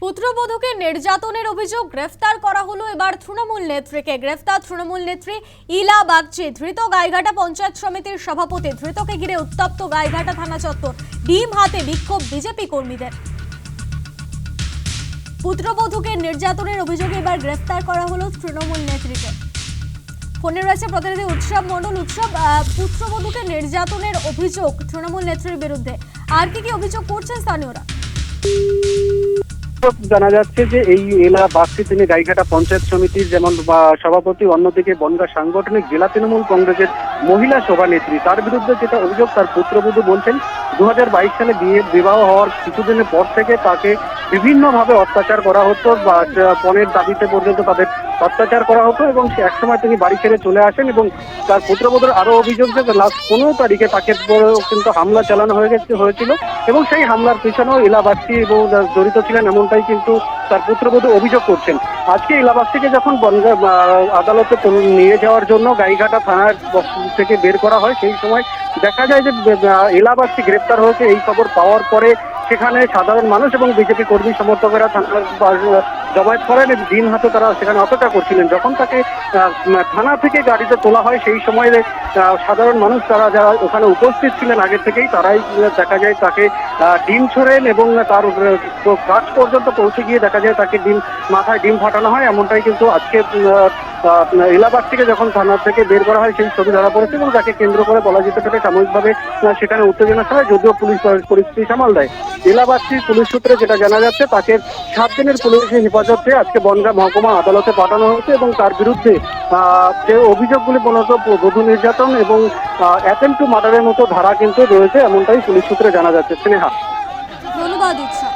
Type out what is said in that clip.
পুত্রবধূকে নির্যাতনের অভিযোগ গ্রেফতার করা হলো এবার তৃণমূল নেত্রীকে। গ্রেফতার তৃণমূল নেত্রী ইলা বাগচি। ধৃত গাইঘাটা পঞ্চায়েত সমিতির সভাপতি। ধৃতকে ঘিরে উত্তপ্ত গাইঘাটা থানা চত্বর। ডিম হাতে বিক্ষোভ বিজেপি কর্মীদের। পুত্রবধূকে নির্যাতনের অভিযোগে এবার গ্রেফতার করা হলো তৃণমূল নেত্রীকে। ফোনে রয়েছে প্রতিনিধি উৎসব মণ্ডল। উৎসব, পুত্রবধূকে নির্যাতনের অভিযোগ তৃণমূল নেত্রীর বিরুদ্ধে, আর কি কি অভিযোগ করছেন স্থানীয়রা? জানা যাচ্ছে যে এই এলা বাগচি তিনি গাইঘাটা পঞ্চায়েত সমিতির যেমন সভাপতি, অন্যদিকে বনগাঁ সাংগঠনিক জেলা তৃণমূল কংগ্রেসের মহিলা সভানেত্রী। তার বিরুদ্ধে যেটা অভিযোগ, তার পুত্রবধূ বলছেন 2022 সালে বিবাহ হওয়ার কিছুদিনের পর থেকে তাকে বিভিন্নভাবে অত্যাচার করা হতো, বা পণের দাবিতে পর্যন্ত তাদের অত্যাচার করা হতো, এবং সে একসময় তিনি বাড়ি ছেড়ে চলে আসেন। এবং তার পুত্রবধূর আরো অভিযোগ যে লাস্ট 15 তারিখে তাকে কিন্তু হামলা চালানো হয়েছিল, এবং সেই হামলার পিছনেও এলা বাগচি এবং জড়িত ছিলেন, এমনটাই কিন্তু তার পুত্রবধূ অভিযোগ করছেন। আজকে এলা বাগচিকে যখন বনগাঁ আদালতে নিয়ে যাওয়ার জন্য গাইঘাটা থানার থেকে বের করা হয়, সেই সময় দেখা যায় যে এলা বাগচি গ্রেপ্তার হয়েছে। এই খবর পাওয়ার পরে সেখানে সাধারণ মানুষ এবং বিজেপি কর্মী সমর্থকেরা থানার জমায়েত করেন, দিন হাতে তারা সেখানে অপেক্ষা করছিলেন। যখন তাকে থানা থেকে গাড়িতে তোলা হয়, সেই সময় সাধারণ মানুষ যারা ওখানে উপস্থিত ছিলেন আগে থেকেই, তারাই দেখা যায় তাকে ডিম ছোড়েন, এবং তার কাছ পর্যন্ত পৌঁছে গিয়ে দেখা যায় তাকে মাথায় ডিম ফাটানো হয়। এমনটাই কিন্তু আজকে এলা বাগচিকে যখন থানা থেকে বের করা হয় সেই ছবি ধরা পড়েছে, এবং তাকে কেন্দ্র করে বলা যেতে পারে সাময়িকভাবে সেখানে উত্তেজনা ছড়ায়, যদিও পুলিশ পরিস্থিতি সামাল দেয়। এলা বাগচির পুলিশ সূত্রে যেটা জানা যাচ্ছে, তাকে 7 দিনের পুলিশের হেফাজতে আজকে বনগাঁ মহকুমা আদালতে পাঠানো হয়েছে, এবং তার বিরুদ্ধে যে অভিযোগগুলি মূলত বধূ নির্যাতন এবং অ্যাটেম্পট টু মার্ডারের মতো ধারা কিন্তু রয়েছে, এমনটাই পুলিশ সূত্রে জানা যাচ্ছে। স্নেহা, ধন্যবাদ উৎসব।